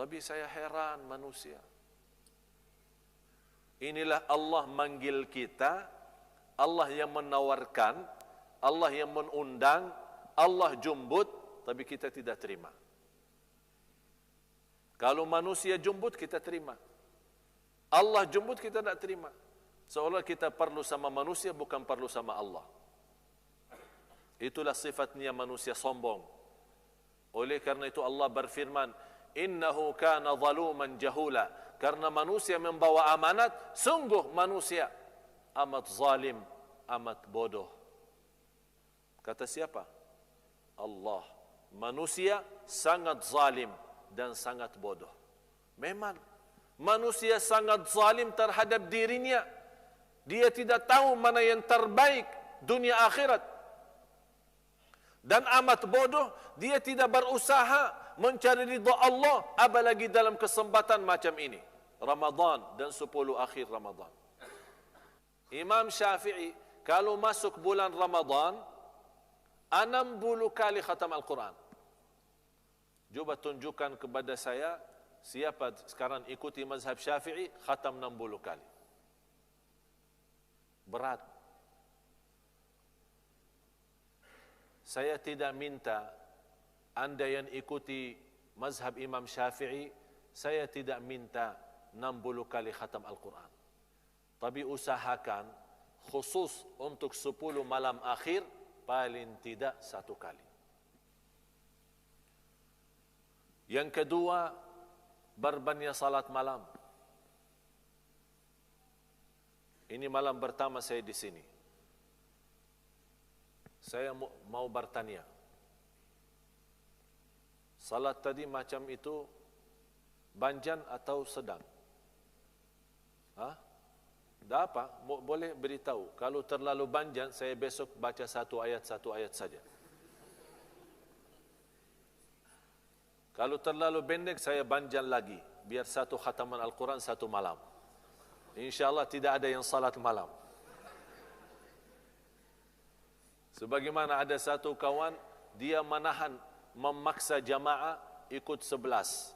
Tapi saya heran manusia. Inilah Allah manggil kita, Allah yang menawarkan, Allah yang mengundang, Allah jumbut, tapi kita tidak terima. Kalau manusia jumbut kita terima, Allah jumbut kita tidak terima. Seolah kita perlu sama manusia, bukan perlu sama Allah. Itulah sifatnya manusia sombong. Oleh karena itu Allah berfirman, innahu kana zaluman jahula. Karena manusia membawa amanat, sungguh manusia amat zalim, amat bodoh. Kata siapa? Allah. Manusia sangat zalim dan sangat bodoh. Memang manusia sangat zalim terhadap dirinya. Dia tidak tahu mana yang terbaik dunia akhirat. Dan amat bodoh, dia tidak berusaha mencari ridha Allah, apalagi dalam kesempatan macam ini, Ramadan dan 10 akhir Ramadan. Imam Syafi'i kalau masuk bulan Ramadan 60 kali khatam Al-Quran. Coba tunjukkan kepada saya siapa sekarang ikuti mazhab Syafi'i khatam 60 kali. Berat. Saya tidak minta anda yang ikuti mazhab Imam Syafi'i, saya tidak minta 60 kali khatam Al-Quran. Tapi usahakan khusus untuk 10 malam akhir paling tidak 1 kali. Yang kedua, berbanyak salat malam. Ini malam pertama saya di sini. Saya mau bertanya. Salat tadi macam itu banjan atau sedang? Dah apa? Boleh beritahu. Kalau terlalu banjan, saya besok baca satu ayat saja. Kalau terlalu pendek, saya banjan lagi. Biar satu khataman Al-Quran satu malam. InsyaAllah tidak ada yang salat malam. Sebagaimana ada satu kawan, dia menahan, memaksa jamaah ikut 11.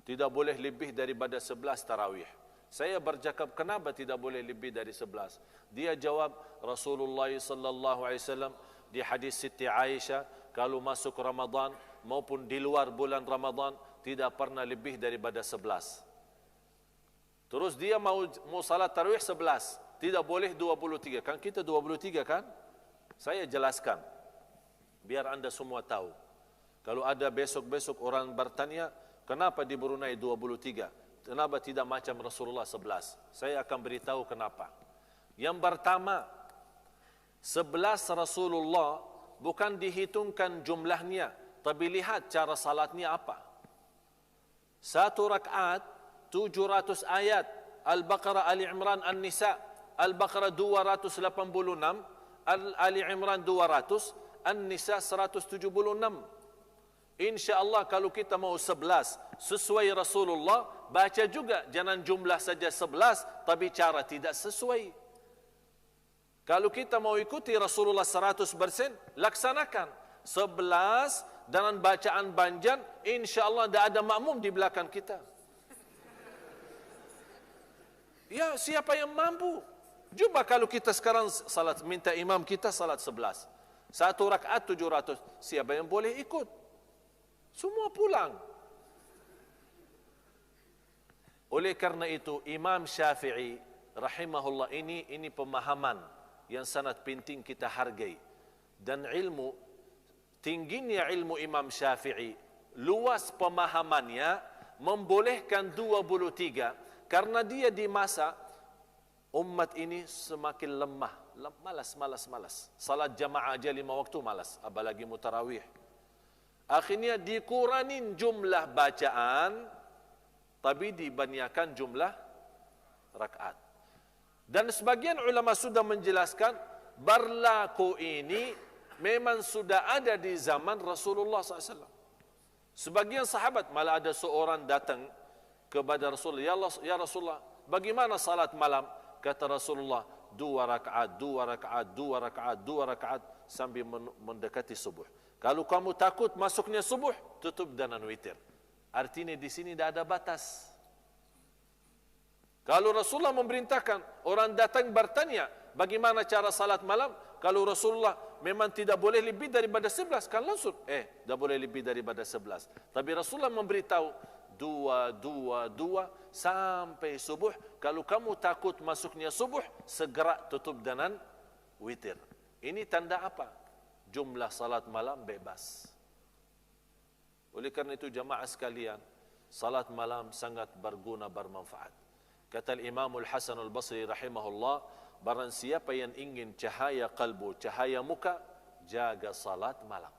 Tidak boleh lebih daripada 11 tarawih. Saya bercakap, kenapa tidak boleh lebih dari 11? Dia jawab, Rasulullah sallallahu alaihi wasallam di hadis Siti Aisyah, kalau masuk Ramadan maupun di luar bulan Ramadan tidak pernah lebih daripada 11. Terus dia mau salat tarawih 11, tidak boleh 23. Kan kita 23 kan? Saya jelaskan biar anda semua tahu. Kalau ada besok-besok orang bertanya, kenapa di Brunei 23? Kenapa tidak macam Rasulullah 11? Saya akan beritahu kenapa. Yang pertama, 11 Rasulullah bukan dihitungkan jumlahnya, tapi lihat cara salatnya apa. Satu rakaat 700 ayat, Al-Baqarah, Ali Imran, An-Nisa. Al-Baqarah 286, Ali Imran 200, An-Nisa 176. InsyaAllah kalau kita mau 11 sesuai Rasulullah, baca juga, jangan jumlah saja 11 tapi cara tidak sesuai. Kalau kita mau ikuti Rasulullah 100%, laksanakan 11 dengan bacaan banjan, InsyaAllah tidak ada makmum di belakang kita. Ya, siapa yang mampu? Cuba kalau kita sekarang salat, minta imam kita salat 11, satu rakaat 700, siapa yang boleh ikut? Semua pulang. Oleh karena itu Imam Syafi'i rahimahullah, ini pemahaman yang sangat penting kita hargai. Dan ilmu, tingginya ilmu Imam Syafi'i, luas pemahamannya, membolehkan 23 karena dia di masa umat ini semakin lemah, malas. Salat jamaah aja 5 waktu malas, apalagi mutarawih. Akhirnya dikurangin jumlah bacaan, tapi dibanyakkan jumlah rakaat. Dan sebagian ulama sudah menjelaskan, berlaku ini memang sudah ada di zaman Rasulullah SAW. Sebagian sahabat, malah ada seorang datang kepada Rasulullah, ya Rasulullah, bagaimana salat malam? Kata Rasulullah, 2 rakaat sambil mendekati subuh. Kalau kamu takut masuknya subuh, tutup dengan witir. Artinya di sini tidak ada batas. Kalau Rasulullah memerintahkan, orang datang bertanya, bagaimana cara salat malam? Kalau Rasulullah memang tidak boleh lebih daripada 11, kan langsung, tidak boleh lebih daripada 11. Tapi Rasulullah memberitahu, 2 sampai subuh. Kalau kamu takut masuknya subuh, segera tutup dengan witir. Ini tanda apa? Jumlah salat malam bebas. Oleh karena itu jamaah sekalian, salat malam sangat berguna, bermanfaat. Kata Imam Al-Hasan Al-Basri rahimahullah, barang siapa yang ingin cahaya kalbu, cahaya muka, jaga salat malam.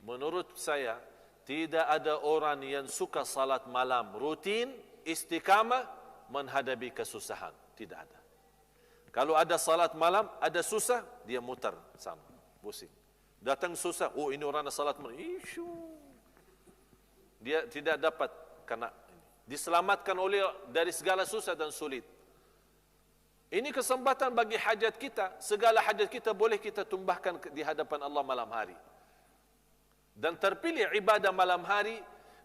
Menurut saya, tidak ada orang yang suka salat malam rutin, istiqamah, menghadapi kesusahan. Tidak ada. Kalau ada salat malam, ada susah, dia mutar sana, pusing. Datang susah, ini orang salat malam, dia tidak dapat kena. Diselamatkan oleh dari segala susah dan sulit. Ini kesempatan bagi hajat kita. Segala hajat kita boleh kita tumbahkan di hadapan Allah malam hari. Dan terpilih ibadah malam hari.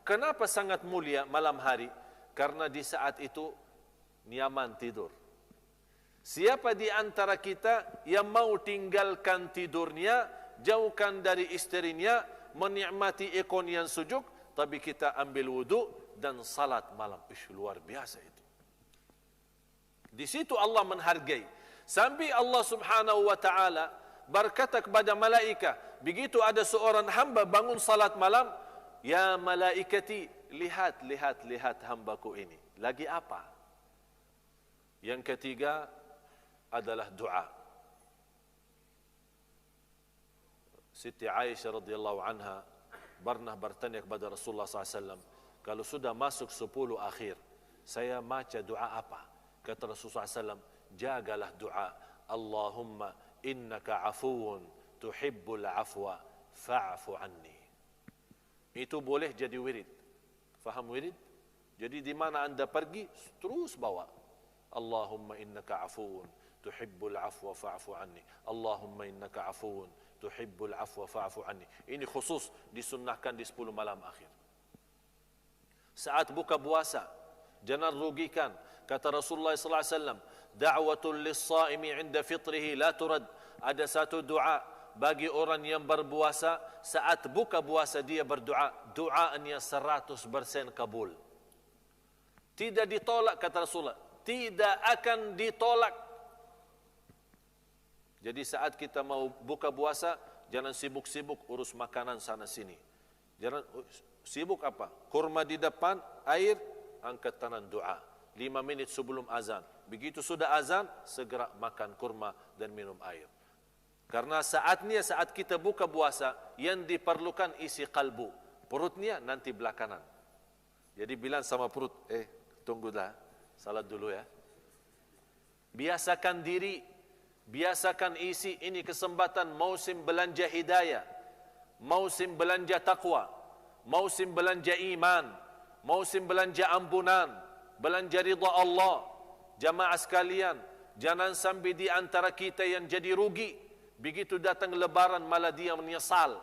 Kenapa sangat mulia malam hari? Karena di saat itu nyaman tidur. Siapa di antara kita yang mau tinggalkan tidurnya, jauhkan dari istrinya, menikmati ikon yang sujuk, tapi kita ambil wudu dan salat malam. Luar biasa itu. Di situ Allah menghargai. Sampai Allah Subhanahu wa taala berkata kepada malaikat, begitu ada seorang hamba bangun salat malam, ya malaikati, lihat hambaku ini. Lagi apa? Yang ketiga adalah doa. Siti Aisyah radhiyallahu anha pernah bertanya kepada Rasulullah SAW, kalau sudah masuk 10 akhir, saya baca doa apa? Kata Rasulullah SAW, jagalah doa, Allahumma innaka afuun tuhibbul afwa fa'fu anni. Itu boleh jadi wirid. Faham wirid? Jadi di mana anda pergi, terus bawa. Allahumma innaka afuun tuhibbul afwa fa'fu anni. Allahumma innaka afuun tuhibbul afwa fa'fu anni. Ini khusus disunnahkan di 10 malam akhir. Saat buka puasa, jangan rugikan. Kata Rasulullah sallallahu alaihi wasallam, da'watul lis-shaimi 'inda fitrihi la turad. Ada satu doa bagi orang yang berpuasa, saat buka puasa dia berdoa, doanya 100% kabul. Tidak ditolak, kata Rasulullah, tidak akan ditolak. Jadi saat kita mau buka puasa, jangan sibuk-sibuk urus makanan sana sini. Jangan sibuk apa? Kurma di depan, air, angkat tangan doa. 5 menit sebelum azan. Begitu sudah azan, segera makan kurma dan minum air. Karena saatnya saat kita buka puasa, yang diperlukan isi kalbu. Perutnya nanti belakangan. Jadi bilang sama perut, tunggu dah, salat dulu ya. Biasakan diri, biasakan isi. Ini kesempatan musim belanja hidayah, musim belanja taqwa, musim belanja iman, musim belanja ampunan, belanja ridha Allah. Jamaah sekalian, jangan sampai di antara kita yang jadi rugi. Begitu datang lebaran malah dia menyesal.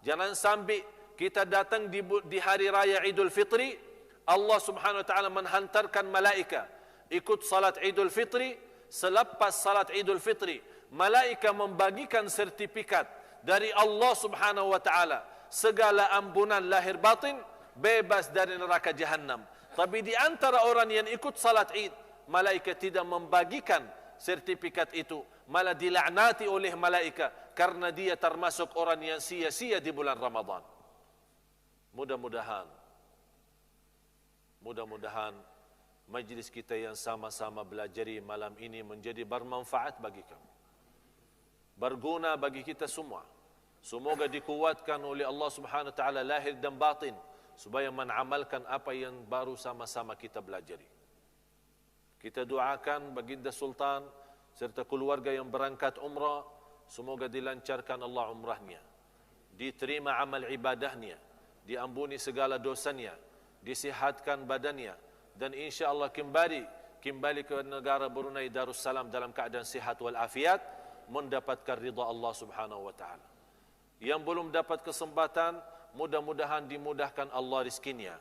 Jangan sampai kita datang di hari raya Idul Fitri, Allah Subhanahu wa taala menghantarkan malaikat ikut salat Idul Fitri. Selepas salat Idul Fitri, malaikat membagikan sertifikat dari Allah Subhanahu wa taala, segala ampunan lahir batin, bebas dari neraka Jahannam. Tapi di antara orang yang ikut salat Id, malaikat tidak membagikan sertifikat itu, malah dilaknati oleh malaikat karena dia termasuk orang yang sia-sia di bulan Ramadan. Mudah-mudahan majlis kita yang sama-sama belajari malam ini menjadi bermanfaat bagi kamu, berguna bagi kita semua. Semoga dikuatkan oleh Allah Subhanahu wa taala lahir dan batin, supaya mengamalkan apa yang baru sama-sama kita belajari. Kita doakan baginda Sultan serta keluarga yang berangkat umrah, semoga dilancarkan Allah umrahnya, diterima amal ibadahnya, diampuni segala dosanya, disihatkan badannya, dan insya-Allah kembali ke negara Brunei Darussalam dalam keadaan sihat wal afiat, mendapatkan ridha Allah Subhanahu wa taala. Yang belum dapat kesempatan, mudah-mudahan dimudahkan Allah rizkinya,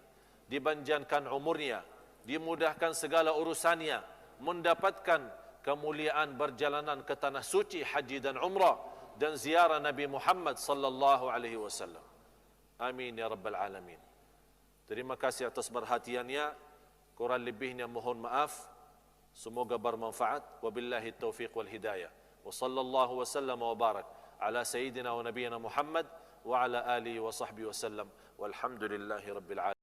dipanjangkan umurnya, dimudahkan segala urusannya, mendapatkan kemuliaan berjalanan ke tanah suci haji dan umrah dan ziarah Nabi Muhammad sallallahu alaihi wasallam. Amin ya rabbal alamin. Terima kasih atas perhatiannya. Kurang lebihnya mohon maaf. Semoga bermanfaat. Wabillahi taufiq wal hidayah. Wa sallallahu wa sallam wa barak ala sayyidina wa nabiyina Muhammad wa ala alihi wa sahbihi wa sallam. Walhamdulillahi rabbil alamin.